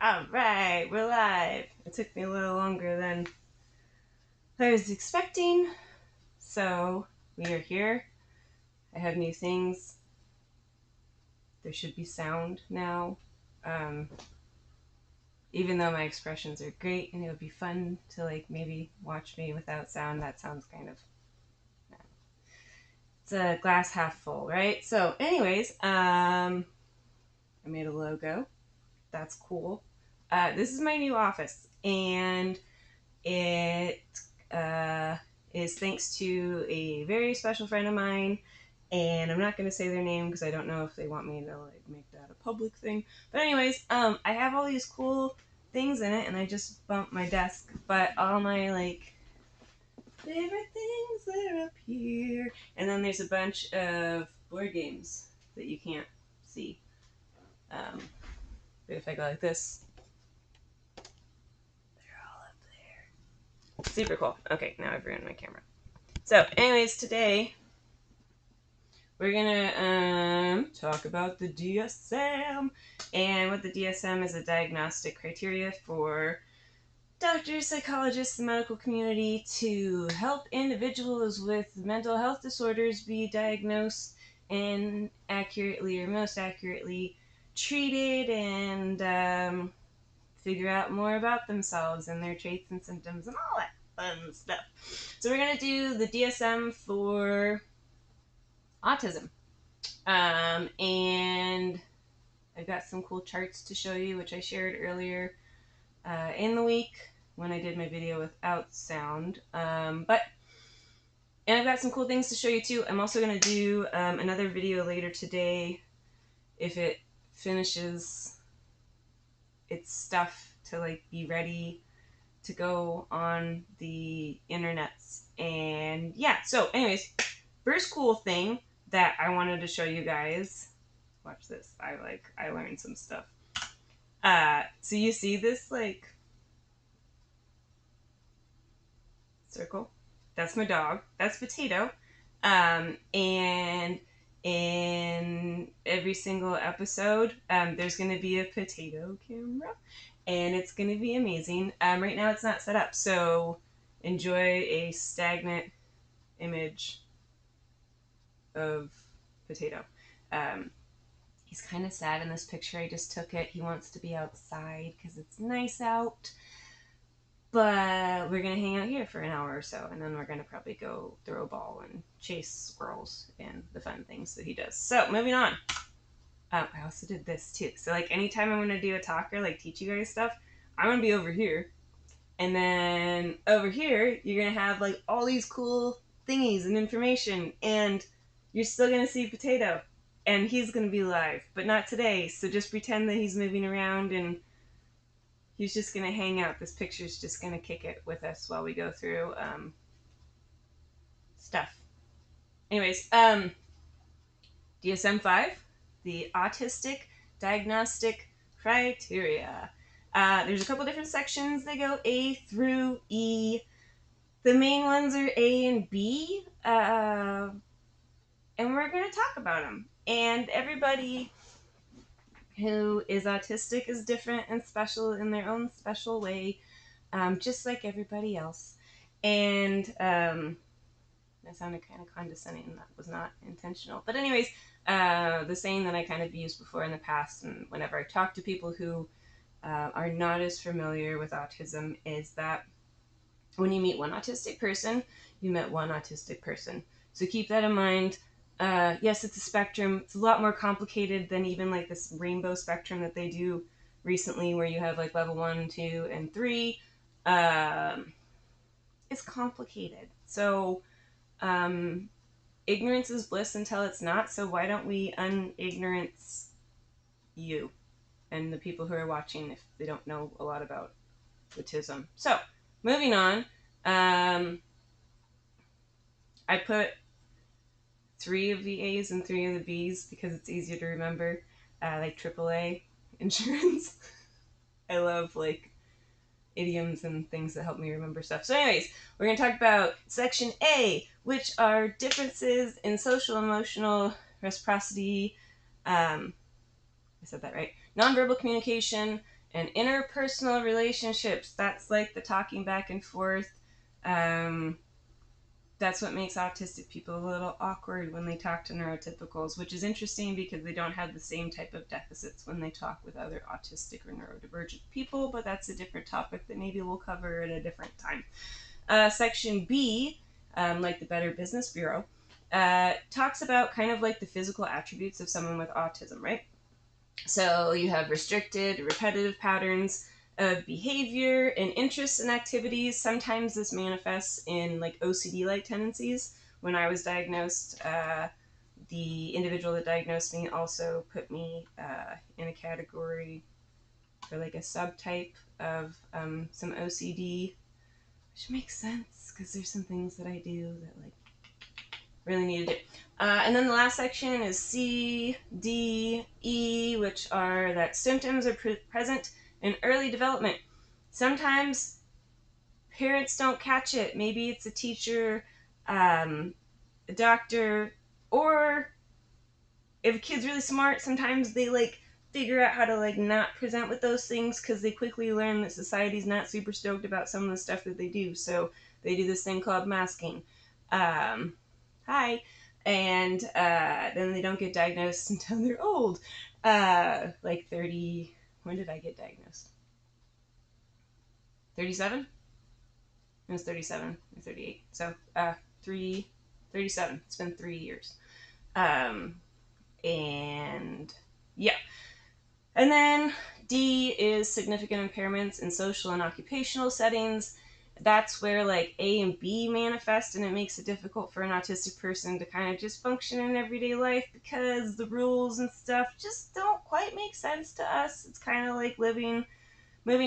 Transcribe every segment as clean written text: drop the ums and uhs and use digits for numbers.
Alright, we're live. It took me a little longer than I was expecting, so we are here. I have new things. There should be sound now. Um, Even though my expressions are great and it would be fun to maybe watch me without sound, that sounds kind of... It's a glass half full, right? So anyways, I made a logo. That's cool. This is my new office, and it is thanks to a very special friend of mine, and I'm not going to say their name because I don't know if they want me to make that a public thing. But anyways, I have all these cool things in it, and I just bumped my desk, but all my favorite things that are up here, and then there's a bunch of board games that you can't see. But if I go like this, they're all up there. Super cool. Okay, now I've ruined my camera. So, anyways, today we're gonna talk about the DSM, and what the DSM is: a diagnostic criteria for doctors, psychologists, the medical community to help individuals with mental health disorders be diagnosed and accurately, or most accurately, treated and figure out more about themselves and their traits and symptoms and all that fun stuff. So we're going to do the DSM for autism. And I've got some cool charts to show you, which I shared earlier in the week when I did my video without sound. And I've got some cool things to show you too. I'm also going to do another video later today if it finishes its stuff to be ready to go on the internets. And yeah, so anyways, first cool thing that I wanted to show you guys, watch this, I learned some stuff. So you see this circle? That's my dog. That's Potato. And in every single episode, there's going to be a potato camera, and it's going to be amazing. Right now it's not set up, so enjoy a stagnant image of Potato. He's kind of sad in this picture. I just took it. He wants to be outside because it's nice out. But we're going to hang out here for an hour or so, and then we're going to probably go throw a ball and chase squirrels and the fun things that he does. So, moving on. I also did this too. So, anytime I'm going to do a talk or, teach you guys stuff, I'm going to be over here. And then over here, you're going to have, all these cool thingies and information, and you're still going to see Potato. And he's going to be live, but not today. So just pretend that he's moving around, and he's just going to hang out. This picture's just going to kick it with us while we go through stuff. Anyways, DSM-5, the Autistic Diagnostic Criteria. There's a couple different sections. They go A through E. The main ones are A and B, and we're going to talk about them. And everybody who is autistic is different and special in their own special way, just like everybody else. And that sounded kind of condescending. That was not intentional. But anyways, the saying that I kind of used before in the past, and whenever I talk to people who are not as familiar with autism, is that when you meet one autistic person, you met one autistic person. So keep that in mind. Yes, it's a spectrum. It's a lot more complicated than even this rainbow spectrum that they do recently, where you have level 1, 2, and 3. It's complicated. So ignorance is bliss until it's not. So why don't we unignorance you and the people who are watching if they don't know a lot about autism? So moving on, I put 3 of the A's and 3 of the B's because it's easier to remember, like AAA insurance. I love idioms and things that help me remember stuff. So anyways, we're going to talk about section A, which are differences in social emotional reciprocity, I said that right, nonverbal communication, And interpersonal relationships, that's like the talking back and forth. Um, that's what makes autistic people a little awkward when they talk to neurotypicals, which is interesting because they don't have the same type of deficits when they talk with other autistic or neurodivergent people, but that's a different topic that maybe we'll cover at a different time. Section B, like the Better Business Bureau, talks about kind of like the physical attributes of someone with autism, right? So you have restricted, repetitive patterns of behavior and interests and activities. Sometimes this manifests in like OCD-like tendencies. When I was diagnosed, the individual that diagnosed me also put me in a category for like a subtype of some OCD, which makes sense because there's some things that I do that like really needed it. And then the last section is C, D, E, which are that symptoms are present in early development. Sometimes parents don't catch it. Maybe it's a teacher, a doctor, or if a kid's really smart, sometimes they like figure out how to like not present with those things because they quickly learn that society's not super stoked about some of the stuff that they do. So they do this thing called masking. Um, Hi. And then they don't get diagnosed until they're old. Like 30. When did I get diagnosed? 37? It was 37 or 38. So 37. It's been 3 years. And yeah. And then D is significant impairments in social and occupational settings. That's where like A and B manifest, and it makes it difficult for an autistic person to kind of just function in everyday life because the rules and stuff just don't quite make sense to us. It's kind of like moving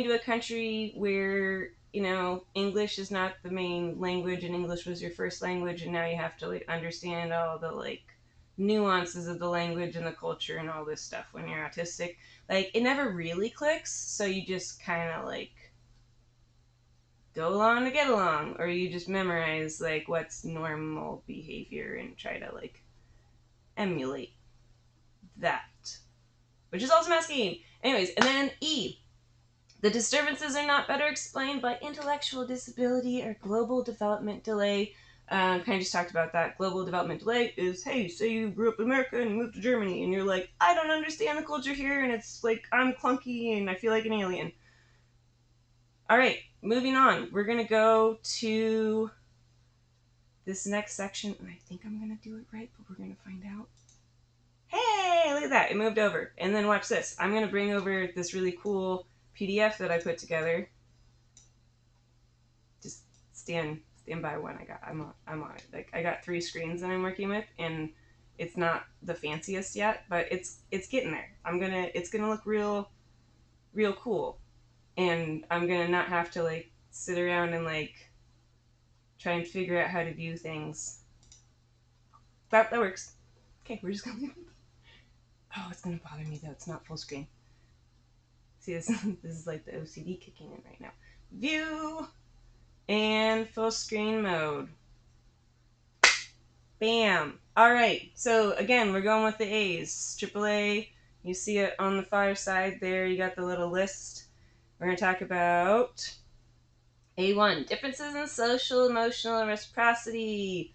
to a country where, you know, English is not the main language and English was your first language, and now you have to like understand all the like nuances of the language and the culture and all this stuff when you're autistic. Like it never really clicks, so you just kind of like go along to get along, or you just memorize like what's normal behavior and try to like emulate that, which is also masking. Anyways, and then E. The disturbances are not better explained by intellectual disability or global development delay. Kind of just talked about that. Global development delay is, hey, say you grew up in America and moved to Germany, and you're like, I don't understand the culture here, and it's like, I'm clunky, and I feel like an alien. All right, moving on. We're going to go to this next section, and I think I'm going to do it right, but we're going to find out. Hey, look at that. It moved over. And then watch this. I'm going to bring over this really cool PDF that I put together. Just stand by one. I'm on it. Like I got 3 screens that I'm working with, and it's not the fanciest yet, but it's getting there. It's gonna look real cool, and I'm gonna not have to like sit around and like try and figure out how to view things. That works. Okay, we're just gonna leave it. Oh, it's gonna bother me though. It's not full screen. See, this is like the OCD kicking in right now. View and full screen mode. Bam. All right. So again, we're going with the A's. AAA. You see it on the far side there. You got the little list. We're going to talk about A1. Differences in social, emotional, and reciprocity.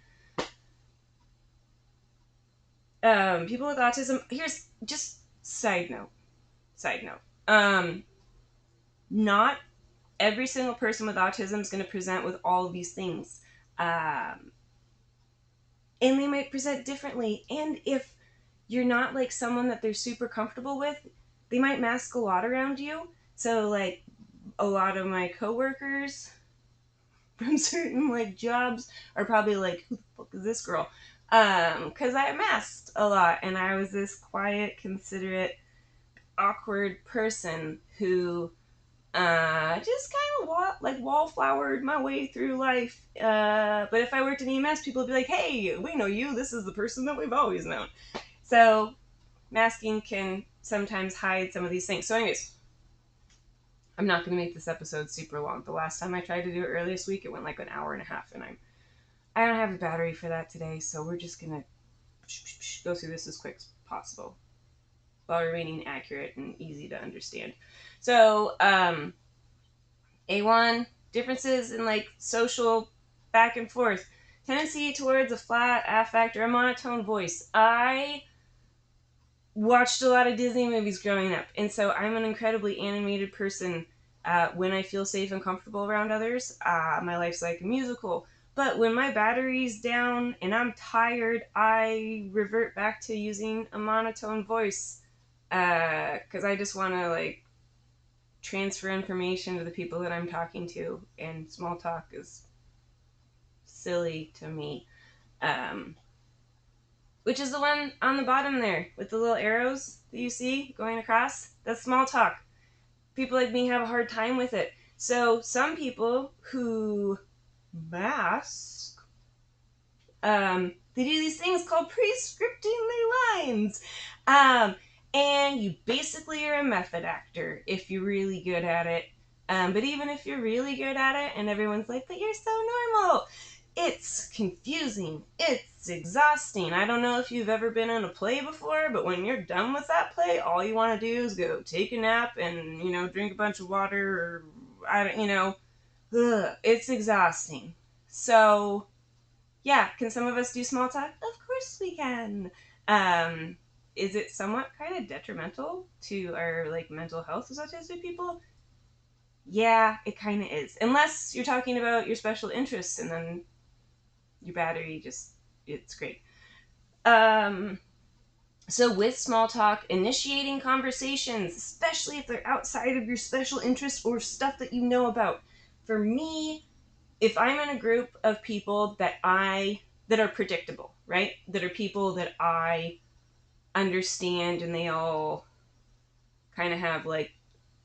People with autism. Here's just side note. Not every single person with autism is going to present with all of these things. And they might present differently. And if you're not like someone that they're super comfortable with, they might mask a lot around you. So like a lot of my coworkers from certain like jobs are probably like, who the fuck is this girl? Because I masked a lot and I was this quiet, considerate, awkward person who just kind of wallflowered my way through life. But if I worked in EMS, people would be like, hey, we know you. This is the person that we've always known. So masking can sometimes hide some of these things. So anyways, I'm not going to make this episode super long. The last time I tried to do it earlier this week, it went like an hour and a half, and I don't have a battery for that today, so we're just going to go through this as quick as possible. while remaining accurate and easy to understand. So, A1, differences in like social back and forth. Tendency towards a flat affect or a monotone voice. I watched a lot of Disney movies growing up, and so I'm an incredibly animated person. When I feel safe and comfortable around others, my life's like a musical. But when my battery's down and I'm tired, I revert back to using a monotone voice because I just want to like transfer information to the people that I'm talking to, and small talk is silly to me. Um, which is the one on the bottom there with the little arrows that you see going across. That's small talk. People like me have a hard time with it. So some people who mask, they do these things called pre-scripting their lines. Um, and you basically are a method actor if you're really good at it. But even if you're really good at it and everyone's like, but you're so normal, it's confusing. It's exhausting. I don't know if you've ever been in a play before, but when you're done with that play, all you want to do is go take a nap and, drink a bunch of water or, I don't, it's exhausting. So, yeah, can some of us do small talk? Of course we can. Um, is it somewhat kind of detrimental to our like mental health as autistic people? Yeah, it kind of is. Unless you're talking about your special interests, and then your battery just it's great. Um, so with small talk, initiating conversations, especially if they're outside of your special interest or stuff that you know about. For me, if I'm in a group of people that are predictable, right? That are people that I understand and they all kind of have like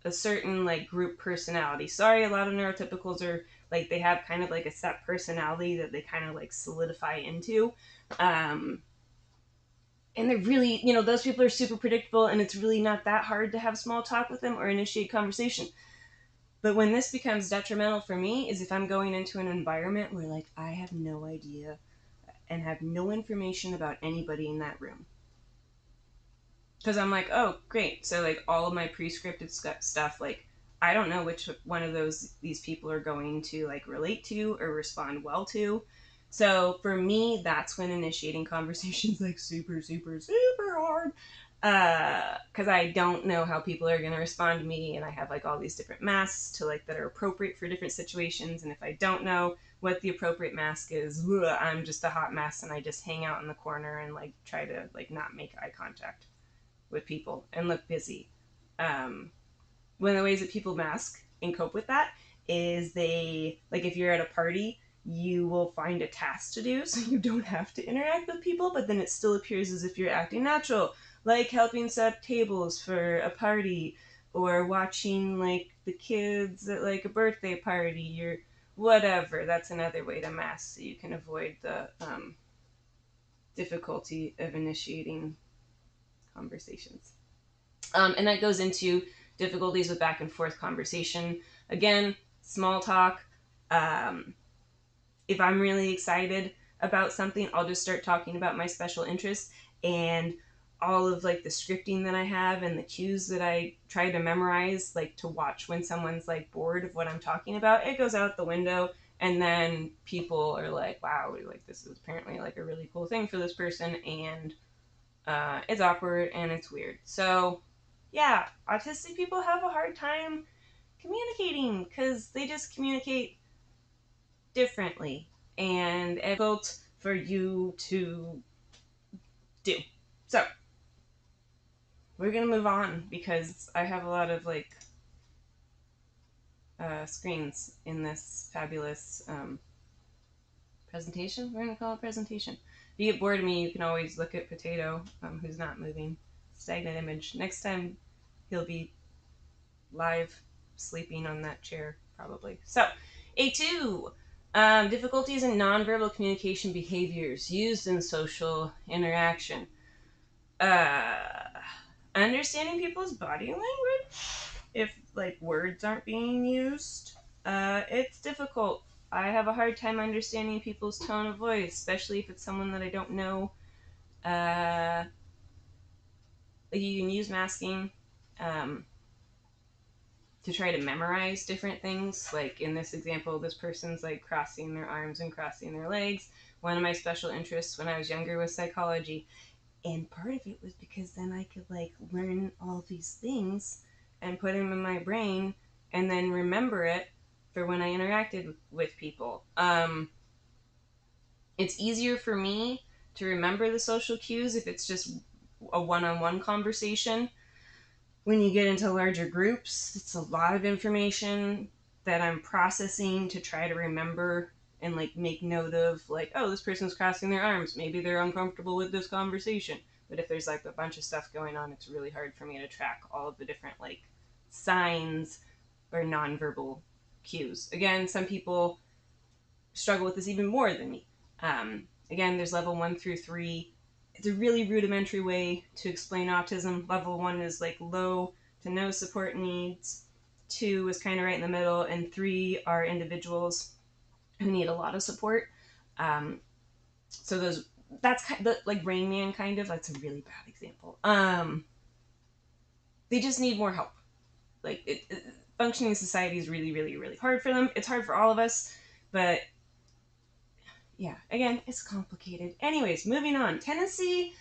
a certain like group personality. Sorry, a lot of neurotypicals are like they have kind of like a set personality that they kind of like solidify into. Um, and they're really, those people are super predictable and it's really not that hard to have small talk with them or initiate conversation. But when this becomes detrimental for me is if I'm going into an environment where like I have no idea and have no information about anybody in that room. Because I'm like, oh, great. So like all of my pre-scripted stuff, like I don't know which one of these people are going to like relate to or respond well to. So for me, that's when initiating conversations like super, super, super hard. Because I don't know how people are going to respond to me, and I have like all these different masks to like that are appropriate for different situations. And if I don't know what the appropriate mask is, I'm just a hot mess, and I just hang out in the corner and like try to like not make eye contact with people and look busy. Um, One of the ways that people mask and cope with that is they, like, if you're at a party, you will find a task to do so you don't have to interact with people, but then it still appears as if you're acting natural, like helping set up tables for a party or watching, like, the kids at, like, a birthday party or whatever. That's another way to mask so you can avoid the difficulty of initiating conversations. And that goes into difficulties with back and forth conversation. Again, small talk. Um, if I'm really excited about something, I'll just start talking about my special interests and all of like the scripting that I have and the cues that I try to memorize, like to watch when someone's like bored of what I'm talking about. It goes out the window, and then people are like, "Wow, like this is apparently like a really cool thing for this person," and it's awkward and it's weird. So, yeah, autistic people have a hard time communicating because they just communicate differently and it's difficult for you to do. So, we're gonna move on because I have a lot of like screens in this fabulous presentation. We're gonna call it presentation. If you get bored of me, you can always look at Potato, who's not moving. Stagnant image. Next time, he'll be live sleeping on that chair, probably. So, A2, difficulties in nonverbal communication behaviors used in social interaction. Understanding people's body language, if like words aren't being used, it's difficult. I have a hard time understanding people's tone of voice, especially if it's someone that I don't know. Uh, like you can use masking um, to try to memorize different things. Like in this example, this person's like crossing their arms and crossing their legs. One of my special interests when I was younger was psychology, and part of it was because then I could like learn all these things and put them in my brain and then remember it for when I interacted with people. It's easier for me to remember the social cues if it's just a one-on-one conversation. When you get into larger groups, it's a lot of information that I'm processing to try to remember and like make note of, like, oh, this person's crossing their arms, maybe they're uncomfortable with this conversation. But if there's like a bunch of stuff going on, it's really hard for me to track all of the different like signs or nonverbal cues. Again, some people struggle with this even more than me. Again, there's level 1 through 3. It's a really rudimentary way to explain autism. Level 1 is like low to no support needs. 2 is kind of right in the middle, and 3 are individuals who need a lot of support. Um, so that's kind of like Rain Man, kind of. That's a really bad example. They just need more help. Like functioning in society is really, really, really hard for them. It's hard for all of us, but yeah, again, it's complicated. Anyways, moving on. Tendency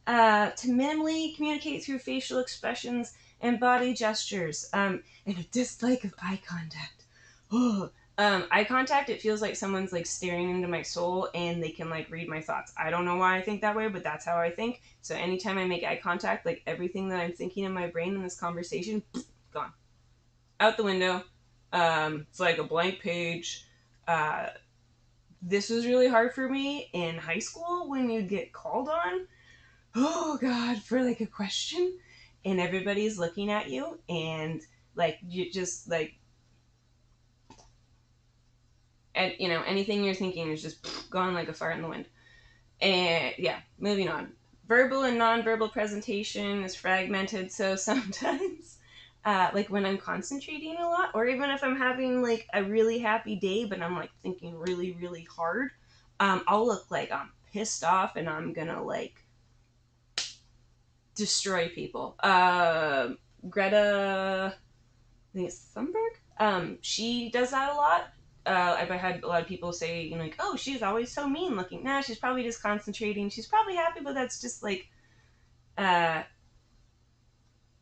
to minimally communicate through facial expressions and body gestures, and a dislike of eye contact. Oh, eye contact, it feels like someone's like staring into my soul and they can like read my thoughts. I don't know why I think that way, but that's how I think. So anytime I make eye contact, like everything that I'm thinking in my brain in this conversation, gone. Out the window. It's like a blank page. This was really hard for me in high school when you get called on, oh god, for like a question, and everybody's looking at you, and like you just like, and you know, anything you're thinking is just gone like a fart in the wind. And yeah, moving on. Verbal and nonverbal presentation is fragmented, so sometimes like when I'm concentrating a lot, or even if I'm having like a really happy day but I'm like thinking really, really hard, I'll look like I'm pissed off and I'm gonna like destroy people. Greta, I think it's Thunberg. She does that a lot. I've had a lot of people say, you know, like, oh, she's always so mean looking. Nah, she's probably just concentrating. She's probably happy, but that's just like, uh,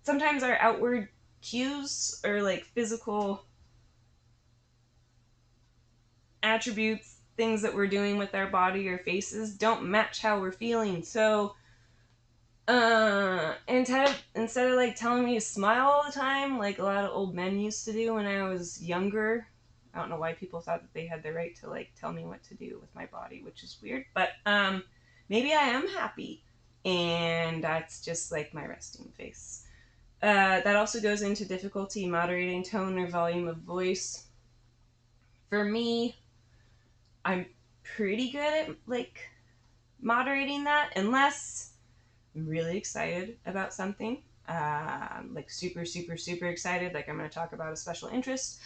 sometimes our outward cues or like physical attributes, things that we're doing with our body or faces, don't match how we're feeling. So, instead of like telling me to smile all the time, like a lot of old men used to do when I was younger. I don't know why people thought that they had the right to like tell me what to do with my body, which is weird. But maybe I am happy, and that's just like my resting face. That also goes into difficulty moderating tone or volume of voice. For me, I'm pretty good at like moderating that, unless I'm really excited about something, like super, super, super excited, like I'm going to talk about a special interest,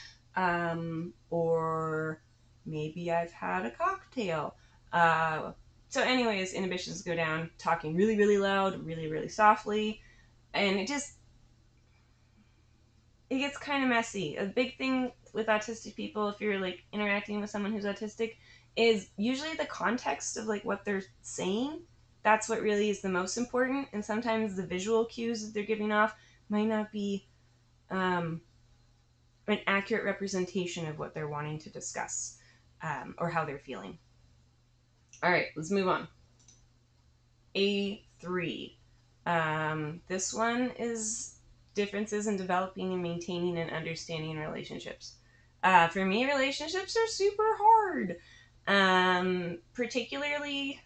or maybe I've had a cocktail. So, anyways, inhibitions go down, talking really, really loud, really, really softly, and it gets kind of messy. A big thing with autistic people, if you're like interacting with someone who's autistic, is usually the context of like what they're saying. That's what really is the most important. And sometimes the visual cues that they're giving off might not be um, an accurate representation of what they're wanting to discuss, or how they're feeling. All right, let's move on. A3. This one is differences in developing and maintaining and understanding relationships. For me, relationships are super hard, particularly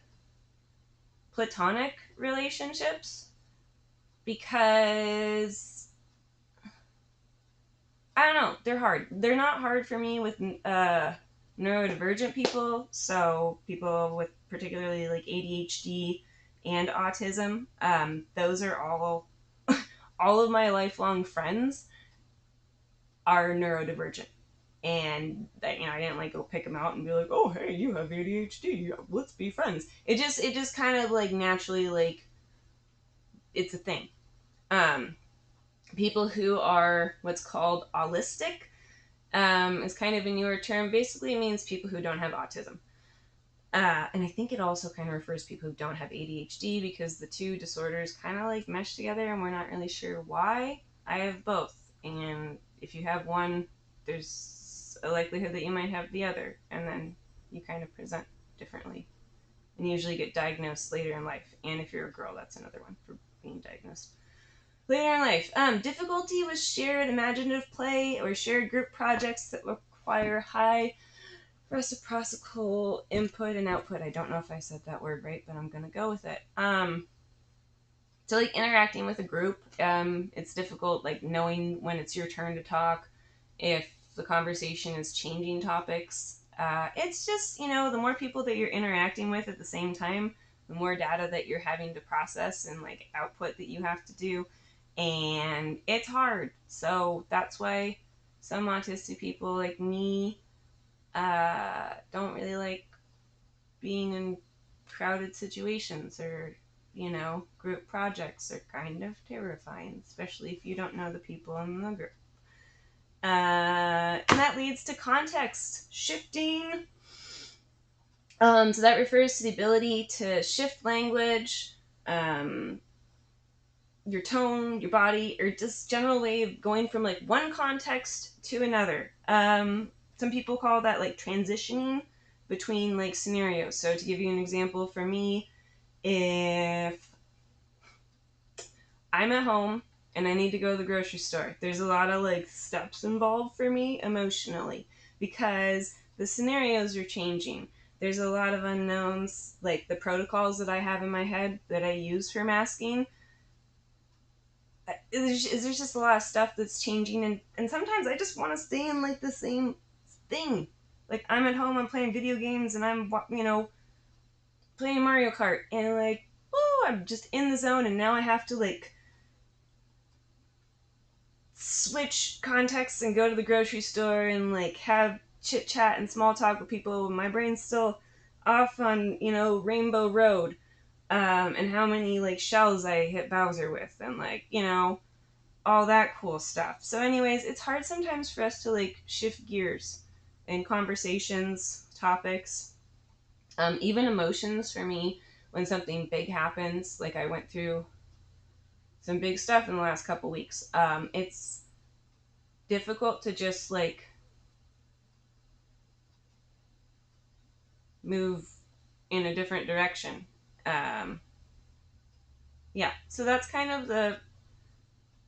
platonic relationships, because I don't know, they're hard. They're not hard for me with neurodivergent people, so people with particularly like ADHD and autism. Those are all of my lifelong friends are neurodivergent. And that, you know, I didn't like go pick them out and be like, oh, hey, you have ADHD, let's be friends. It just kind of like naturally, like, it's a thing. Um, People who are what's called autistic is kind of a newer term. Basically, it means people who don't have autism. And I think it also kind of refers to people who don't have ADHD because the two disorders kind of like mesh together and we're not really sure why. I have both. And if you have one, there's a likelihood that you might have the other. And then you kind of present differently and usually get diagnosed later in life. And if you're a girl, that's another one for being diagnosed later in life. Difficulty with shared imaginative play or shared group projects that require high reciprocal input and output. I don't know if I said that word right, but I'm gonna go with it. So like interacting with a group, it's difficult, like knowing when it's your turn to talk, if the conversation is changing topics. It's just, the more people that you're interacting with at the same time, the more data that you're having to process and like output that you have to do. And it's hard. So that's why some autistic people like me don't really like being in crowded situations or, group projects are kind of terrifying, especially if you don't know the people in the group. And that leads to context shifting. So that refers to the ability to shift language, um, your tone, your body, or just general way of going from like one context to another. Some people call that like transitioning between like scenarios. So to give you an example, for me, if I'm at home and I need to go to the grocery store, there's a lot of like steps involved for me emotionally because the scenarios are changing. There's a lot of unknowns, like the protocols that I have in my head that I use for masking. There's just a lot of stuff that's changing, and sometimes I just want to stay in like the same thing. Like I'm at home, I'm playing video games, and I'm playing Mario Kart, and like, oh, I'm just in the zone, and now I have to like switch contexts and go to the grocery store and like have chit chat and small talk with people. My brain's still off on Rainbow Road, and how many like shells I hit Bowser with, and like all that cool stuff. So, anyways, it's hard sometimes for us to like shift gears in conversations, topics, even emotions. For me, when something big happens, like I went through some big stuff in the last couple weeks. It's difficult to just like move in a different direction. Um, yeah, so that's kind of the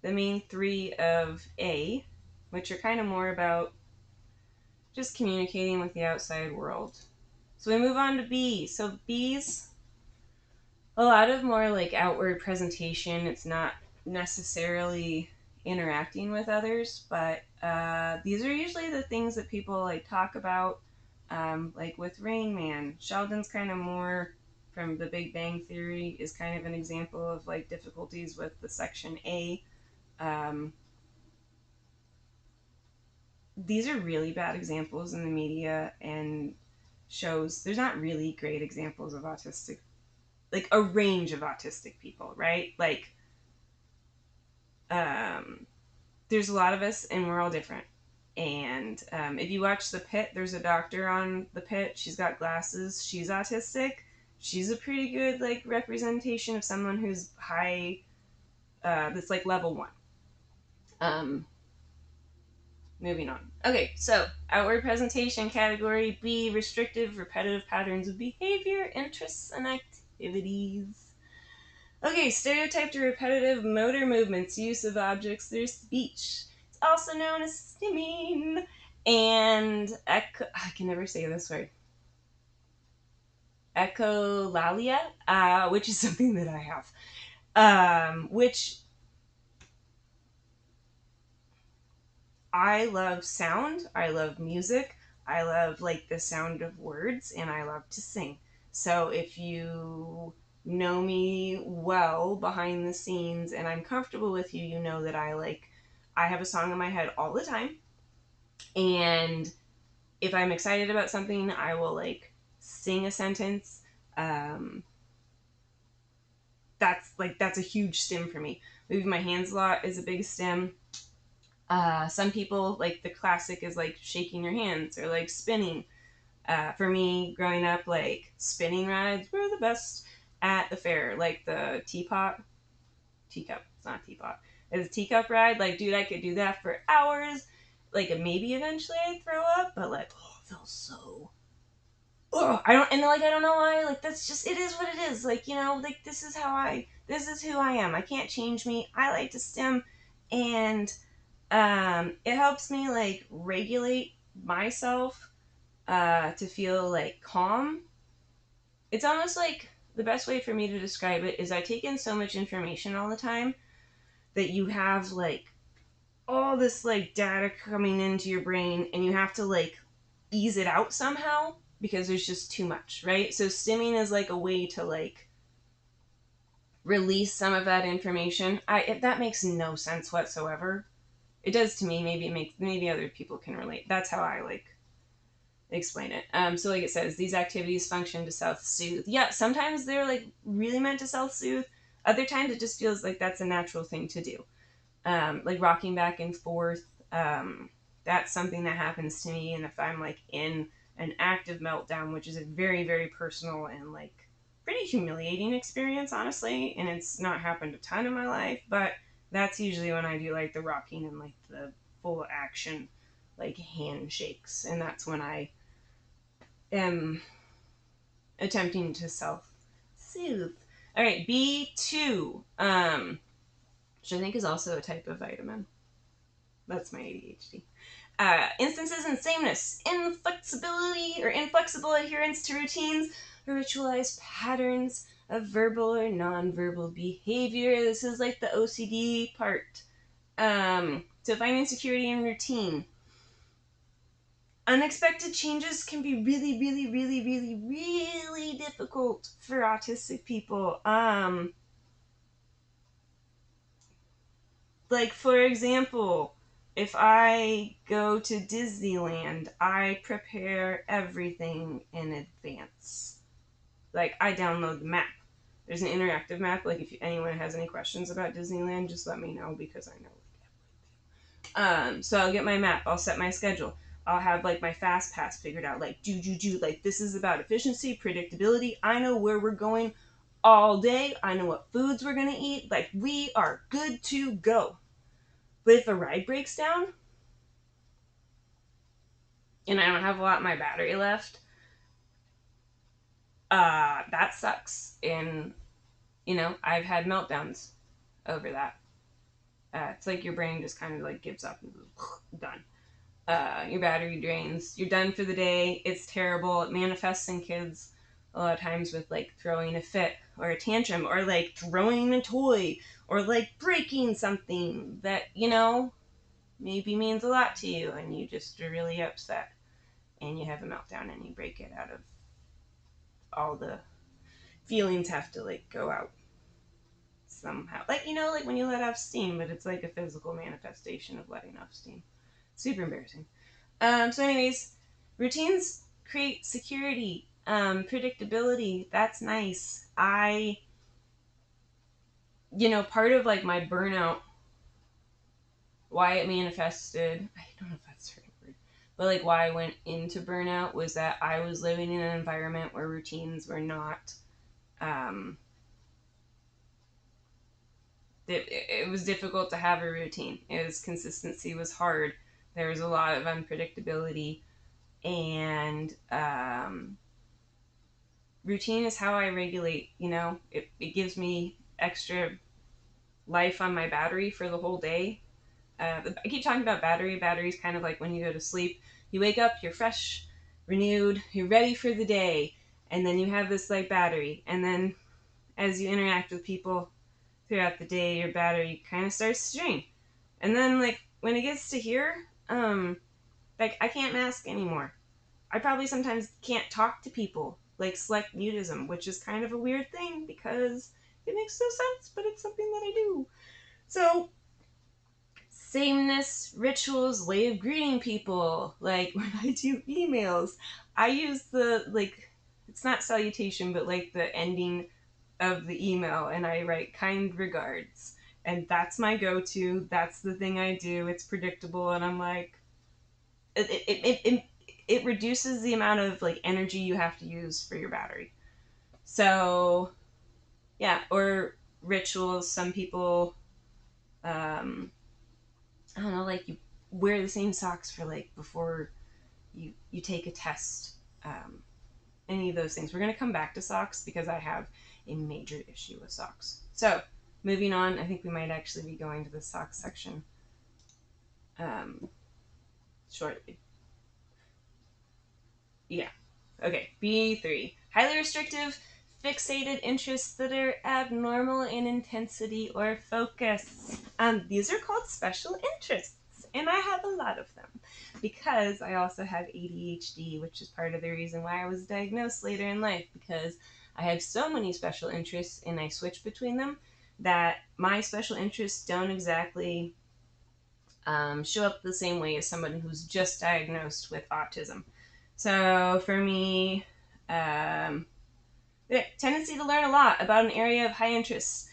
main three of A, which are kind of more about just communicating with the outside world. So we move on to B. So B's a lot of more like outward presentation. It's not necessarily interacting with others, but these are usually the things that people like talk about, like with Rain Man. Sheldon's kind of more from the Big Bang Theory is kind of an example of like difficulties with the section A. Um, these are really bad examples in the media and shows. There's not really great examples of autistic, like a range of autistic people, right? Like, um, there's a lot of us and we're all different. And if you watch The Pit, there's a doctor on The Pit. She's got glasses. She's autistic. She's a pretty good like representation of someone who's high, that's like level 1. Um, Moving on. Okay, so outward presentation category B, restrictive, repetitive patterns of behavior, interests, and activities. Okay, stereotyped or repetitive motor movements, use of objects, there's speech. It's also known as stimming. And I can never say this word. Echolalia, which is something that I have. Which I love sound, I love music, I love like the sound of words, and I love to sing. So if you know me well behind the scenes and I'm comfortable with you, you know that I have a song in my head all the time. And if I'm excited about something, I will like sing a sentence. Um, that's a huge stim for me. moving my hands a lot is a big stim. Some people, like the classic is like shaking your hands or like spinning. For me, growing up, like spinning rides were the best at the fair. Like the teacup, it's not teapot. It's a teacup ride. Like, dude, I could do that for hours. Like, maybe eventually I'd throw up, but like, oh, it feels so. Oh, I don't know why. Like, that's just, it is what it is. Like, like this is who I am. I can't change me. I like to stim, and it helps me like regulate myself to feel like calm. It's almost like the best way for me to describe it is I take in so much information all the time that you have like all this like data coming into your brain, and you have to like ease it out somehow because there's just too much, right? So stimming is like a way to like release some of that information. If that makes no sense whatsoever. It does to me. Maybe other people can relate. That's how I like explain it. So like it says, these activities function to self-soothe. Yeah, sometimes they're like really meant to self-soothe. Other times it just feels like that's a natural thing to do. Like rocking back and forth. That's something that happens to me. And if I'm like in an active meltdown, which is a very, very personal and like pretty humiliating experience, honestly, and it's not happened a ton in my life, but that's usually when I do like the rocking and like the full action, like handshakes. And that's when I am attempting to self soothe. All right, B2, which I think is also a type of vitamin. That's my ADHD. Instances in sameness, inflexibility or inflexible adherence to routines or ritualized patterns of verbal or nonverbal behavior. This is like the OCD part. So finding security in routine. Unexpected changes can be really, really, really, really, really difficult for autistic people. Like, for example, if I go to Disneyland, I prepare everything in advance. Like, I download the map. There's an interactive map. Like, if anyone has any questions about Disneyland, just let me know because I know. So I'll get my map. I'll set my schedule. I'll have like my fast pass figured out. Like, do. Like, this is about efficiency, predictability. I know where we're going all day. I know what foods we're going to eat. Like, we are good to go. But if a ride breaks down and I don't have a lot of my battery left, that sucks. And, I've had meltdowns over that. It's like your brain just kind of like gives up and done. Your battery drains. You're done for the day. It's terrible. It manifests in kids a lot of times with like throwing a fit or a tantrum or like throwing a toy or like breaking something that, maybe means a lot to you, and you just are really upset and you have a meltdown and you break it out of all the feelings have to like go out somehow. Like, like when you let off steam, but it's like a physical manifestation of letting off steam. Super embarrassing. So anyways, routines create security, predictability. That's nice. Part of like my burnout, why it manifested, I don't know if that's the right word, but like why I went into burnout was that I was living in an environment where routines were not, it was difficult to have a routine. Consistency was hard. There was a lot of unpredictability, and routine is how I regulate. It gives me extra life on my battery for the whole day. I keep talking about battery. Battery's kind of like when you go to sleep. You wake up, you're fresh, renewed, you're ready for the day, and then you have this like battery. And then as you interact with people throughout the day, your battery kind of starts to drain. And then like when it gets to here, like I can't mask anymore. I probably sometimes can't talk to people, like select mutism, which is kind of a weird thing because it makes no sense, but it's something that I do. So, sameness, rituals, way of greeting people. Like when I do emails, I use like, it's not salutation, but like the ending of the email, and I write kind regards. And that's my go-to. That's the thing I do. It's predictable, and I'm like, it reduces the amount of like energy you have to use for your battery. So yeah, or rituals. Some people, I don't know, like you wear the same socks for like before you take a test. Um, any of those things. We're gonna come back to socks because I have a major issue with socks. So moving on, I think we might actually be going to the socks section um, shortly. Yeah. Okay. B3. Highly restrictive, fixated interests that are abnormal in intensity or focus. These are called special interests, and I have a lot of them because I also have ADHD, which is part of the reason why I was diagnosed later in life because I have so many special interests and I switch between them that my special interests don't exactly show up the same way as someone who's just diagnosed with autism. So for me, um, tendency to learn a lot about an area of high interest.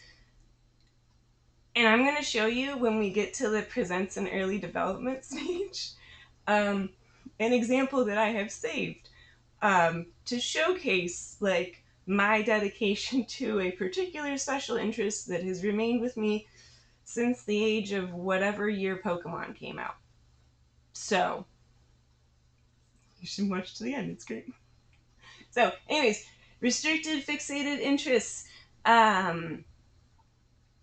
And I'm going to show you when we get to the presents and early development stage um, an example that I have saved to showcase like my dedication to a particular special interest that has remained with me since the age of whatever year Pokemon came out. So you should watch to the end. It's great. So, anyways, restricted, fixated interests. Um,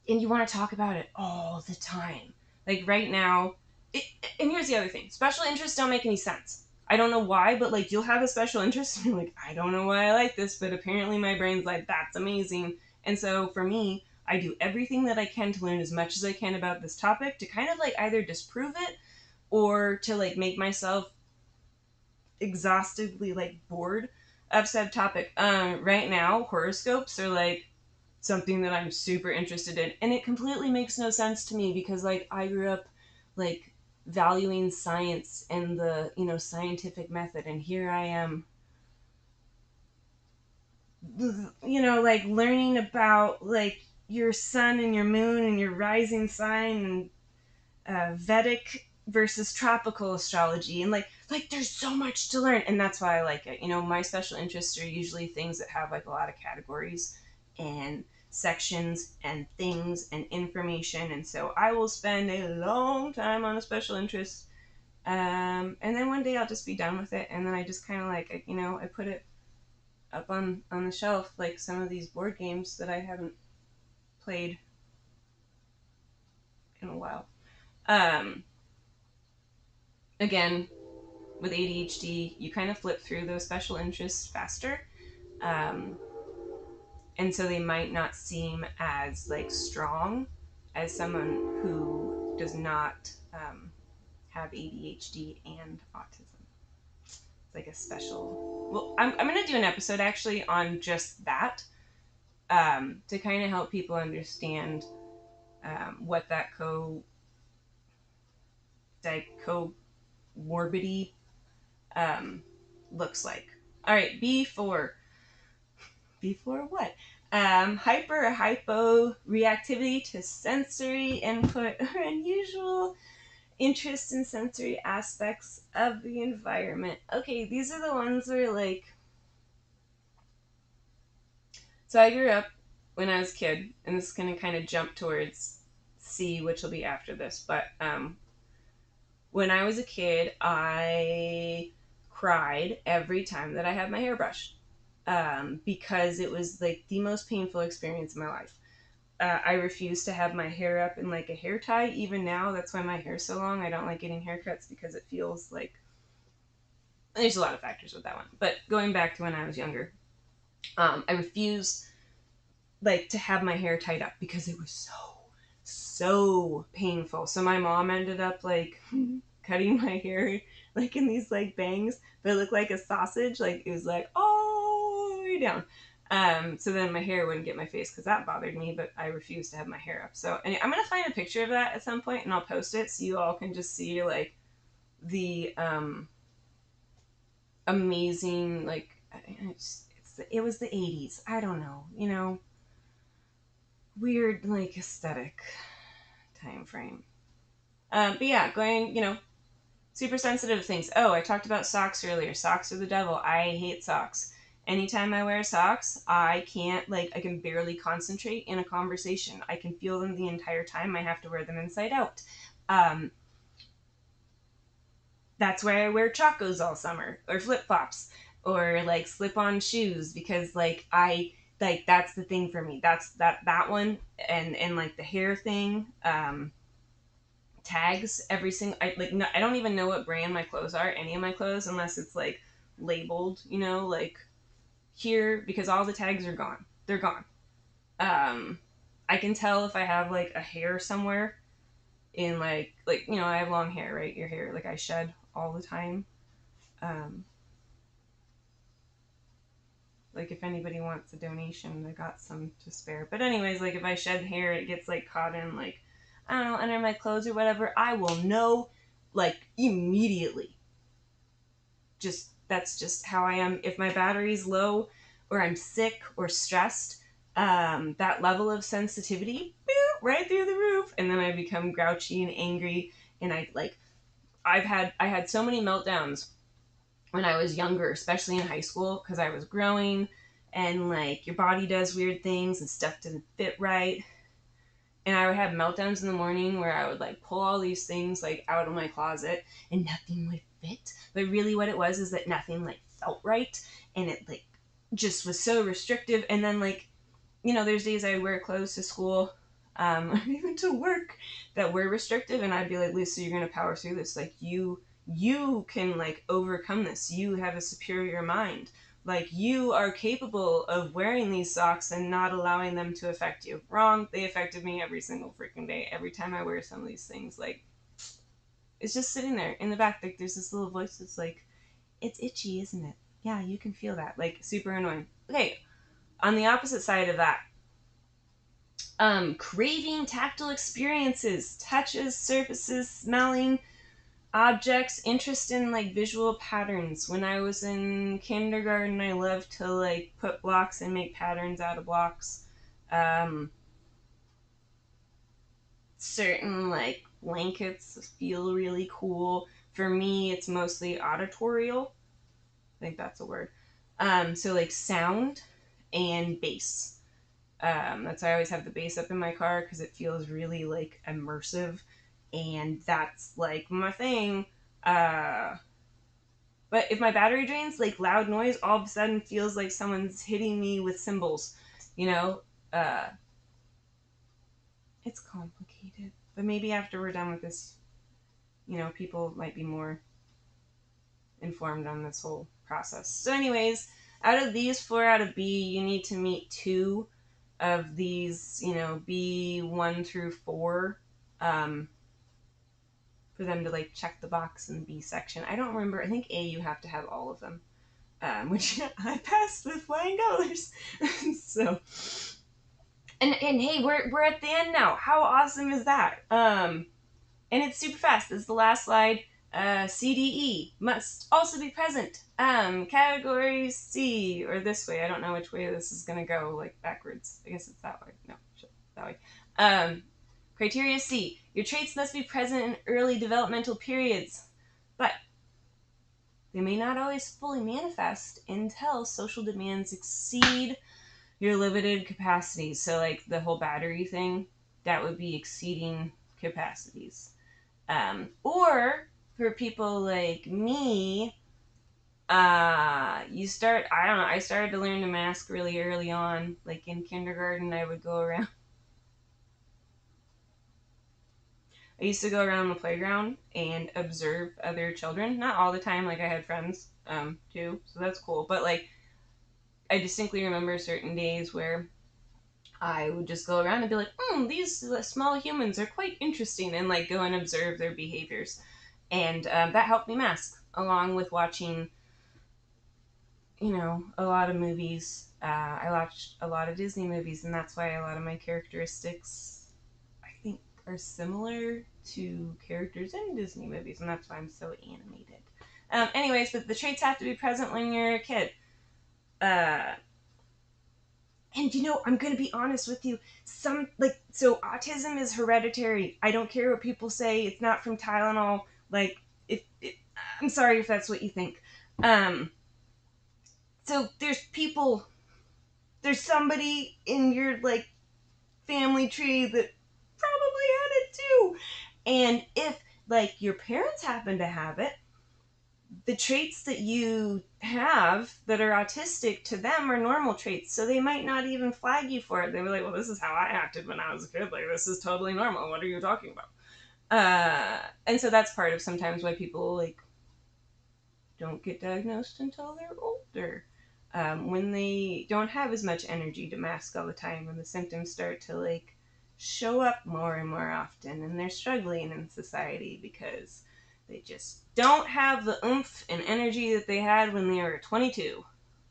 and you want to talk about it all the time. Like right now, and here's the other thing special interests don't make any sense. I don't know why, but like you'll have a special interest and you're like, I don't know why I like this, but apparently my brain's like, that's amazing. And so for me, I do everything that I can to learn as much as I can about this topic to kind of like either disprove it or to like make myself exhaustively like bored of said topic. Right now, horoscopes are like something that I'm super interested in, and it completely makes no sense to me because like I grew up like valuing science and the scientific method, and here I am, like learning about like your sun and your moon and your rising sign and Vedic versus tropical astrology, and like there's so much to learn, and that's why I like it. My special interests are usually things that have like a lot of categories and sections and things and information, and so I will spend a long time on a special interest, and then one day I'll just be done with it, and then I just kind of like I put it up on the shelf like some of these board games that I haven't played in a while. Um, Again, with ADHD, you kind of flip through those special interests faster. Um, and so they might not seem as like strong as someone who does not have ADHD and autism. It's like a special. Well, I'm going to do an episode actually on just that to kind of help people understand what that comorbidity um, looks like. All right, B4. Before what? Hyper or hypo reactivity to sensory input or unusual interest in sensory aspects of the environment. Okay, these are the ones where like. So I grew up when I was a kid, and this is going to kind of jump towards C, which will be after this. But when I was a kid, I cried every time that I had my hair brushed because it was like the most painful experience in my life. I refuse to have my hair up in like a hair tie. Even now, that's why my hair's so long. I don't like getting haircuts because it feels like there's a lot of factors with that one. But going back to when I was younger, I refused like to have my hair tied up because it was so painful. So my mom ended up like cutting my hair like in these like bangs, but it looked like a sausage. Like it was like all the way down. So then my hair wouldn't get my face because that bothered me, but I refused to have my hair up. So anyway, I'm gonna find a picture of that at some point and I'll post it so you all can just see like the amazing like it was the 80s. I don't know, weird like aesthetic. time frame. But yeah, going, super sensitive to things. Oh, I talked about socks earlier. Socks are the devil. I hate socks. Anytime I wear socks, I can't, I can barely concentrate in a conversation. I can feel them the entire time. I have to wear them inside out. Um, that's why I wear chacos all summer, or flip flops, or slip on shoes, because that's the thing for me. That's that one, and the hair thing. Tags every single. No, I don't even know what brand my clothes are. Any of my clothes, unless it's labeled. Here, because all the tags are gone. They're gone. Um, I can tell if I have a hair somewhere in I have long hair, right? Your hair, I shed all the time. Um, if anybody wants a donation, I got some to spare. But anyways, if I shed hair, it gets caught in I don't know, under my clothes or whatever. I will know immediately. Just that's just how I am. If my battery's low, or I'm sick or stressed, that level of sensitivity, boop, right through the roof, and then I become grouchy and angry, and I had so many meltdowns when I was younger, especially in high school, because I was growing, and your body does weird things and stuff didn't fit right. And I would have meltdowns in the morning where I would pull all these things out of my closet and nothing would fit. But really what it was is that nothing felt right, and it just was so restrictive. And then there's days I wear clothes to school, or even to work, that were restrictive, and I'd be like, Lisa, you're gonna power through this. You can overcome this. You have a superior mind. You are capable of wearing these socks and not allowing them to affect you. Wrong. They affected me every single freaking day. Every time I wear some of these things, it's just sitting there in the back. There's this little voice that's it's itchy, isn't it? Yeah, you can feel that. Super annoying. Okay, on the opposite side of that, craving tactile experiences, touches, surfaces, smelling, objects, interest in visual patterns. When I was in kindergarten, I loved to put blocks and make patterns out of blocks. Certain blankets feel really cool. For me, it's mostly auditorial. I think that's a word. So sound and bass. That's why I always have the bass up in my car, because it feels really immersive, and that's my thing. But if my battery drains, loud noise all of a sudden feels like someone's hitting me with cymbals. You know, uh, it's complicated. But maybe after we're done with this, people might be more informed on this whole process. So, anyways, out of these 4 out of B, you need to meet 2 of these, B 1 through 4, for them to check the box in the B section. I don't remember. I think A, you have to have all of them, which I passed with flying colors. So, and hey, we're at the end now. How awesome is that? And it's super fast. This is the last slide. CDE must also be present. Category C, or this way. I don't know which way this is gonna go. Backwards. I guess it's that way. No, that way. Criteria C. Your traits must be present in early developmental periods, but they may not always fully manifest until social demands exceed your limited capacities. So, the whole battery thing, that would be exceeding capacities. Or for people like me, you start, I don't know, I started to learn to mask really early on. In kindergarten, I would go around. I used to go around the playground and observe other children. Not all the time, I had friends, too, so that's cool. But, I distinctly remember certain days where I would just go around and be like, these small humans are quite interesting, and, go and observe their behaviors. And that helped me mask, along with watching, a lot of movies. I watched a lot of Disney movies, and that's why a lot of my characteristics, I think, are similar to characters in Disney movies, and that's why I'm so animated. Anyways, but the traits have to be present when you're a kid. And And I'm going to be honest with you. So autism is hereditary. I don't care what people say. It's not from Tylenol. Like, I'm sorry if that's what you think. So there's somebody in your, like, family tree that probably had it too. And if, like, your parents happen to have it, the traits that you have that are autistic to them are normal traits. So they might not even flag you for it. They were like, well, this is how I acted when I was a kid. Like, this is totally normal. What are you talking about? And so that's part of sometimes why people, like, don't get diagnosed until they're older. When they don't have as much energy to mask all the time, when the symptoms start to, like, show up more and more often, and they're struggling in society because they just don't have the oomph and energy that they had when they were 22,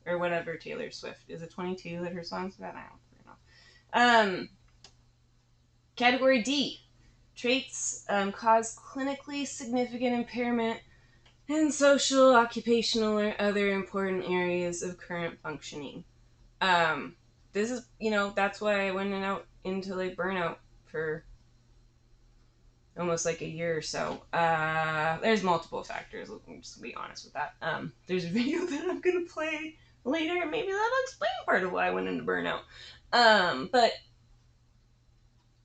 or whatever Taylor Swift is. It 22 that her song's about? I don't know. Category D. Traits cause clinically significant impairment in social, occupational, or other important areas of current functioning. This is, that's why I went out into, like, burnout for almost like a year or so. There's multiple factors. I'm just gonna be honest with that. There's a video that I'm gonna play later. Maybe that'll explain part of why I went into burnout. But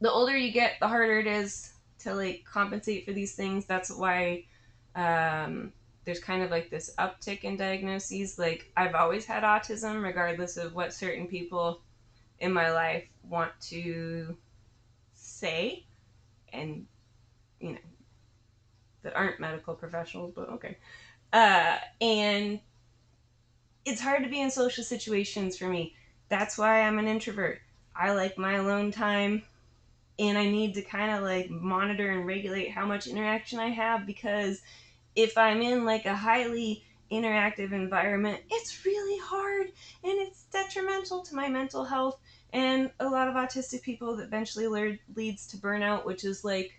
the older you get, the harder it is to, like, compensate for these things. That's why there's kind of like this uptick in diagnoses. Like, I've always had autism, regardless of what certain people in my life want to say, and that aren't medical professionals, but okay. And it's hard to be in social situations for me. That's why I'm an introvert. I like my alone time, and I need to kind of, like, monitor and regulate how much interaction I have, because if I'm in, like, a highly interactive environment, it's really hard, and it's detrimental to my mental health. And a lot of autistic people, that eventually leads to burnout, which is, like,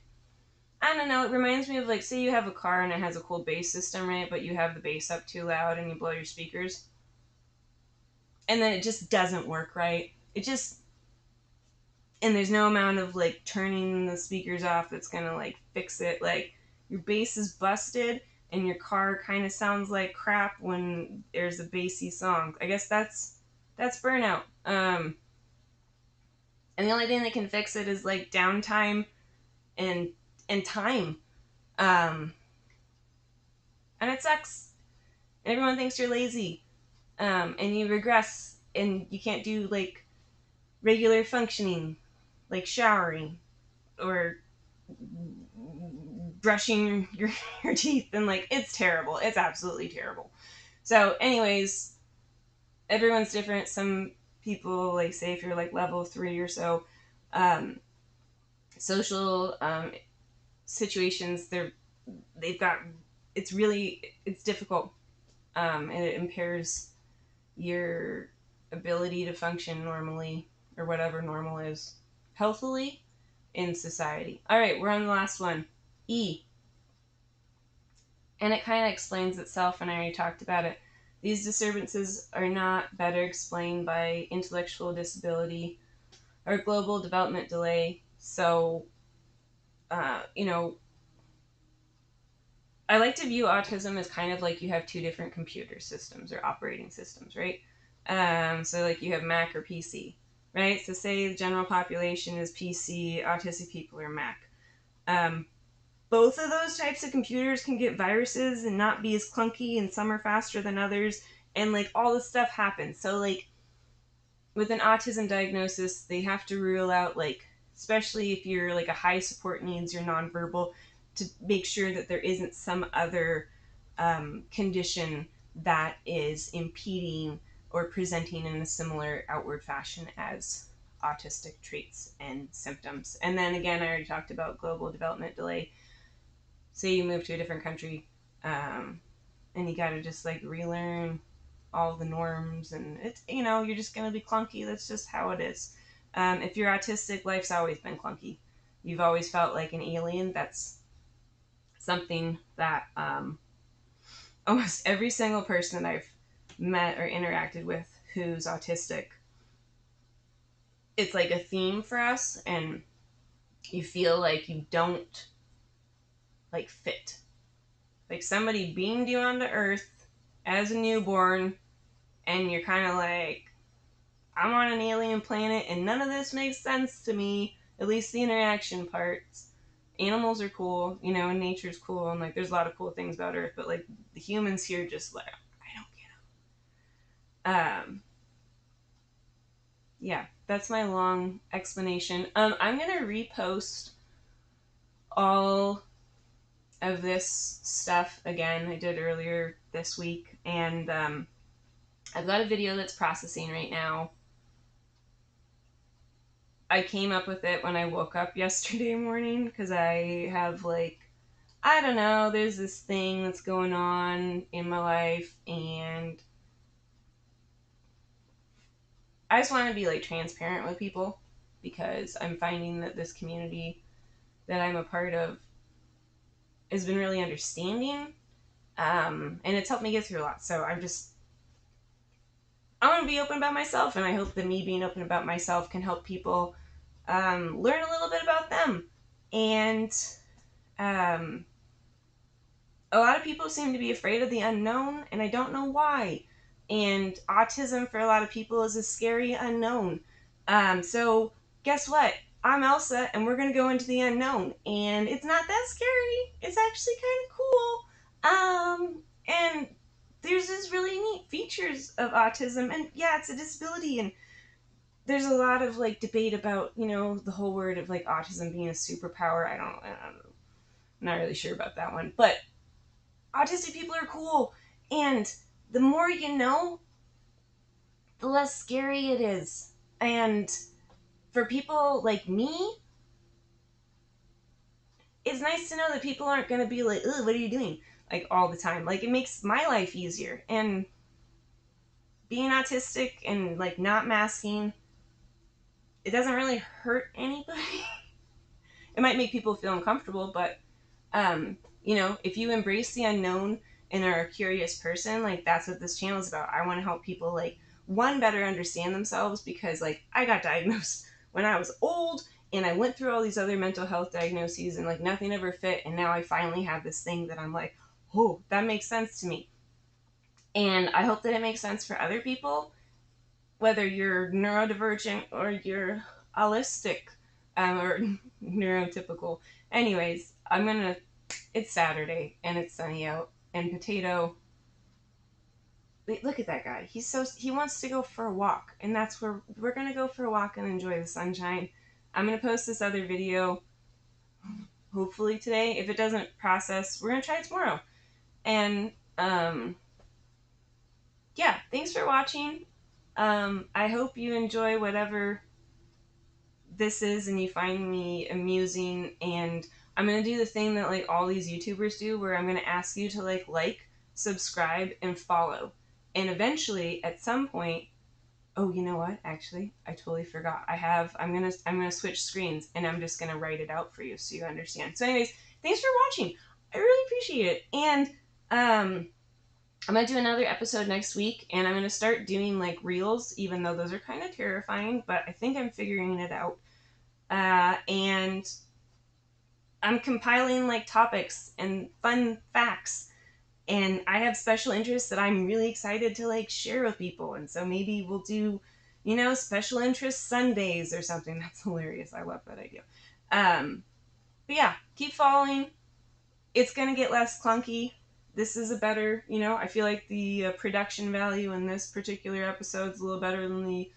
I don't know, it reminds me of, like, say you have a car and it has a cool bass system, right? But you have the bass up too loud and you blow your speakers, and then it just doesn't work right. And there's no amount of, like, turning the speakers off that's gonna, like, fix it. Like, your bass is busted and your car kind of sounds like crap when there's a bassy song. I guess that's burnout. And the only thing that can fix it is, like, downtime and time. Um, and it sucks. Everyone thinks you're lazy, and you regress, and you can't do, like, regular functioning, like showering or brushing your teeth, and, like, it's terrible. It's absolutely terrible. So, anyways, everyone's different. Some people, like, say if you're, like, level 3 or so, social situations, they've got, it's difficult, and it impairs your ability to function normally, or whatever normal is, healthily in society. All right, we're on the last one, E. And it kind of explains itself, and I already talked about it. These disturbances are not better explained by intellectual disability or global development delay. So, you know, I like to view autism as kind of like you have two different computer systems or operating systems, right? So, like, you have Mac or PC, right? So say the general population is PC, autistic people are Mac. Both of those types of computers can get viruses and not be as clunky, and some are faster than others, and, like, all this stuff happens. So, like, with an autism diagnosis, they have to rule out, like, especially if you're, like, a high support needs, you're nonverbal, to make sure that there isn't some other condition that is impeding or presenting in a similar outward fashion as autistic traits and symptoms. And then again, I already talked about global development delay. Say you move to a different country, and you got to just, like, relearn all the norms, and it's, you're just going to be clunky. That's just how it is. If you're autistic, life's always been clunky. You've always felt like an alien. That's something that almost every single person that I've met or interacted with who's autistic it's like a theme for us, and you feel like you don't like fit. Like somebody beamed you onto Earth as a newborn, and you're kind of like, I'm on an alien planet, and none of this makes sense to me. At least the interaction parts. Animals are cool, you know, and nature's cool, and like there's a lot of cool things about Earth, but like the humans here just like I don't get them. Yeah, that's my long explanation. I'm gonna repost all of this stuff again. I did earlier this week, and I've got a video that's processing right now. I came up with it when I woke up yesterday morning because I have like, I don't know, there's this thing that's going on in my life, and I just want to be like transparent with people because I'm finding that this community that I'm a part of has been really understanding, and it's helped me get through a lot. So I want to be open about myself, and I hope that me being open about myself can help people learn a little bit about them. And um, a lot of people seem to be afraid of the unknown, and I don't know why. And autism for a lot of people is a scary unknown. So guess what? I'm Elsa, and we're gonna go into the unknown, and it's not that scary. It's actually kind of cool. And there's this really neat features of autism, and yeah, it's a disability, and there's a lot of like debate about the whole word of like autism being a superpower. I don't know. I'm not really sure about that one, but autistic people are cool, and the more you know, the less scary it is. And for people like me, it's nice to know that people aren't going to be like, "Ugh, what are you doing?" like all the time. Like it makes my life easier. And being autistic and like not masking, it doesn't really hurt anybody. It might make people feel uncomfortable, but if you embrace the unknown and are a curious person, like that's what this channel is about. I want to help people like one better understand themselves because like I got diagnosed when I was old and I went through all these other mental health diagnoses and like nothing ever fit, and now I finally have this thing that I'm like, oh, that makes sense to me. And I hope that it makes sense for other people, whether you're neurodivergent or you're allistic, or neurotypical. Anyways, it's Saturday and it's sunny out, and Potato, look at that guy. He wants to go for a walk, and that's where we're gonna go for a walk and enjoy the sunshine. I'm gonna post this other video hopefully today. If it doesn't process, we're gonna try it tomorrow. And yeah, thanks for watching. I hope you enjoy whatever this is and you find me amusing, and I'm gonna do the thing that like all these YouTubers do where I'm gonna ask you to like, subscribe, and follow. And eventually at some point, oh, you know what, actually I totally forgot. I'm gonna switch screens, and I'm just gonna write it out for you so you understand. So anyways, thanks for watching. I really appreciate it. And I'm gonna do another episode next week, and I'm gonna start doing like reels, even though those are kind of terrifying, but I think I'm figuring it out. And I'm compiling like topics and fun facts, and I have special interests that I'm really excited to like share with people. And so maybe we'll do, special interest Sundays or something. That's hilarious. I love that idea. But yeah, keep following. It's gonna get less clunky. This is a better, I feel like the production value in this particular episode is a little better than the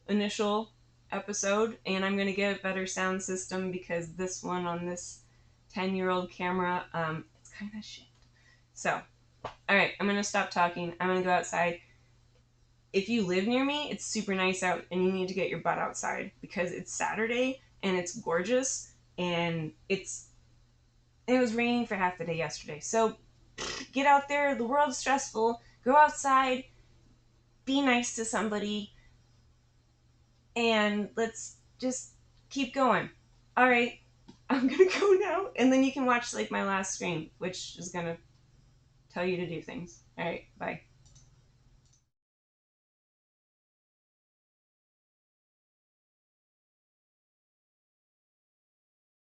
initial episode, and I'm going to get a better sound system because this one on this 10-year-old camera, it's kind of shit. So, all right, I'm going to stop talking. I'm going to go outside. If you live near me, it's super nice out, and you need to get your butt outside because it's Saturday and it's gorgeous, and it was raining for half the day yesterday. So get out there. The world's stressful. Go outside. Be nice to somebody. And let's just keep going. All right, I'm gonna go now, and then you can watch like my last screen, which is gonna tell you to do things. All right, bye.